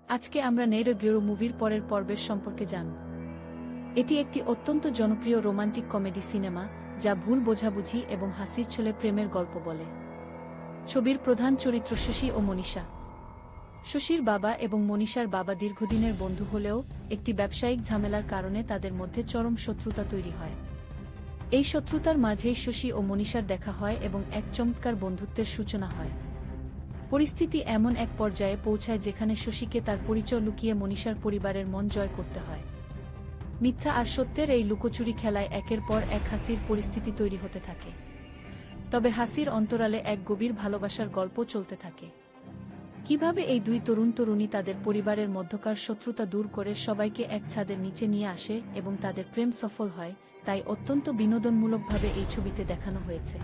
আজকে আমরা নেইরো গিরো মুভির পরের পর্বের সম্পর্কে জানব। এটি একটি অত্যন্ত জনপ্রিয় রোমান্টিক কমেডি সিনেমা যা ভুল বোঝাবুঝি এবং হাসির ছলে প্রেমের গল্প বলে। ছবির প্রধান চরিত্র শশী ও মনীষা। শশীর বাবা এবং মনীষার বাবা দীর্ঘদিনের বন্ধু হলেও একটি ব্যবসায়িক ঝামেলার কারণে তাদের মধ্যে চরম শত্রুতা তৈরি হয়। এই শত্রুতার মাঝেই শশী ও মনীষার দেখা হয় এবং এক চমৎকার বন্ধুত্বের সূচনা হয়। পরিস্থিতি এমন এক পর্যায়ে পৌঁছায় যেখানে শশীকে তার পরিচয় লুকিয়ে মনীষার পরিবারের মন জয় করতে হয়। মিথ্যা আর সত্যের এই লুকোচুরি খেলায় একের পর এক হাসির পরিস্থিতি তৈরি হতে থাকে। তবে হাসির অন্তরালে এক গভীর ভালোবাসার গল্প চলতে থাকে। কিভাবে এই দুই তরুণী তাদের পরিবারের মধ্যকার শত্রুতা দূর করে সবাইকে এক ছাদের নিচে নিয়ে আসে এবং তাদের প্রেম সফল হয়, তাই অত্যন্ত বিনোদনমূলকভাবে এই ছবিতে দেখানো হয়েছে।